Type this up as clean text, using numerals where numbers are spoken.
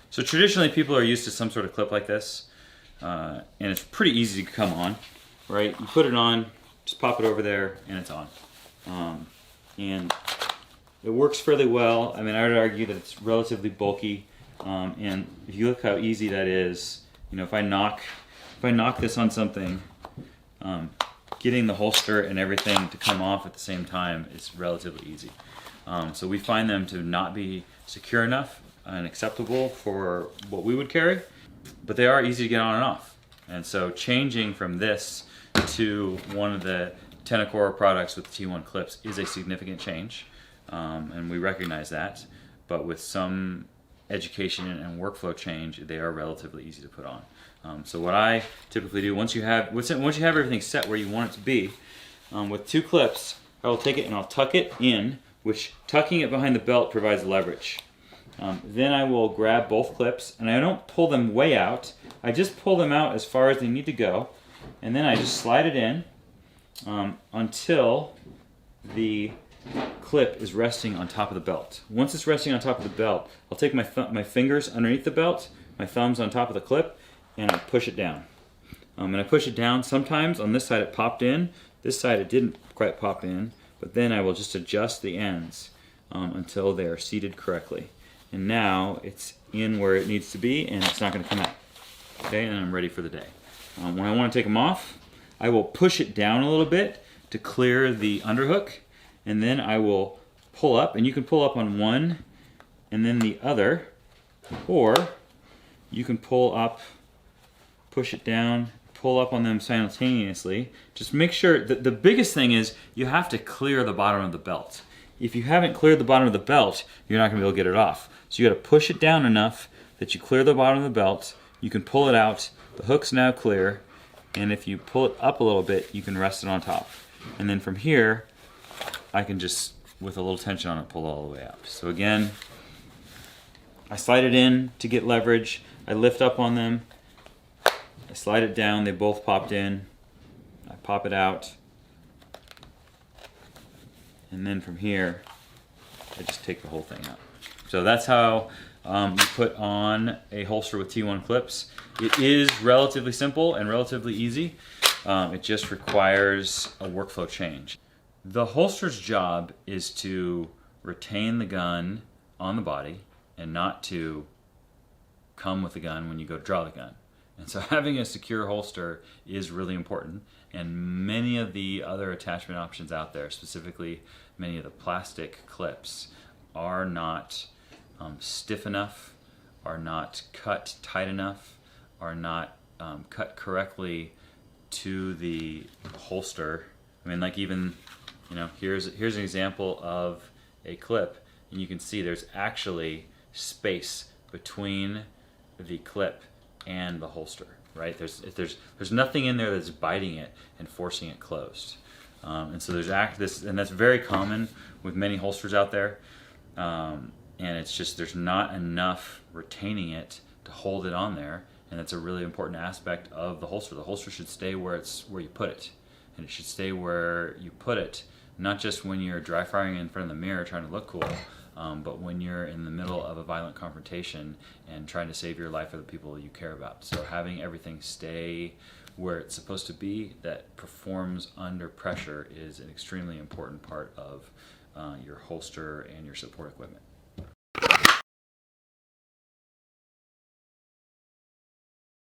So traditionally people are used to some sort of clip like this, and it's pretty easy to come on, right? You put it on, just pop it over there, and it's on. And it works fairly well. I mean, I would argue that it's relatively bulky, and if you look how easy that is, you know, if I knock this on something, getting the holster and everything to come off at the same time is relatively easy. So we find them to not be secure enough and acceptable for what we would carry, but they are easy to get on and off. And so changing from this to one of the Tenicor products with T1 clips is a significant change, and we recognize that, but with some education and workflow change, they are relatively easy to put on. So what I typically do, once you have everything set where you want it to be, with 2 clips, I will take it and I'll tuck it in, which tucking it behind the belt provides leverage. Then I will grab both clips, and I don't pull them way out, I just pull them out as far as they need to go, and then I just slide it in until the clip is resting on top of the belt. Once it's resting on top of the belt, I'll take my fingers underneath the belt, my thumbs on top of the clip, and I push it down. And I push it down. Sometimes on this side it popped in, this side it didn't quite pop in, but then I will just adjust the ends until they are seated correctly. And now it's in where it needs to be, and it's not going to come out. Okay, and I'm ready for the day. When I want to take them off, I will push it down a little bit to clear the underhook, and then I will pull up, and you can pull up on one and then the other, or you can pull up, push it down, pull up on them simultaneously. Just make sure that the biggest thing is you have to clear the bottom of the belt. If you haven't cleared the bottom of the belt, you're not going to be able to get it off. So you got to push it down enough that you clear the bottom of the belt. You can pull it out. The hook's now clear, and if you pull it up a little bit, you can rest it on top. And then from here, I can just, with a little tension on it, pull it all the way up. So again, I slide it in to get leverage. I lift up on them. I slide it down. They both popped in. I pop it out. And then from here, I just take the whole thing out. So that's how you put on a holster with T1 clips. It is relatively simple and relatively easy. It just requires a workflow change. The holster's job is to retain the gun on the body and not to come with the gun when you go to draw the gun. And so having a secure holster is really important, and many of the other attachment options out there, specifically many of the plastic clips, are not stiff enough, are not cut tight enough, are not cut correctly to the holster. I mean, like even, you know, here's an example of a clip, and you can see there's actually space between the clip and the holster, right? There's nothing in there that's biting it and forcing it closed. And so and that's very common with many holsters out there. And it's just, there's not enough retaining it to hold it on there, and that's a really important aspect of the holster. The holster should stay where you put it, and it should stay where you put it, not just when you're dry firing in front of the mirror trying to look cool, but when you're in the middle of a violent confrontation and trying to save your life or the people you care about. So having everything stay where it's supposed to be, that performs under pressure, is an extremely important part of your holster and your support equipment.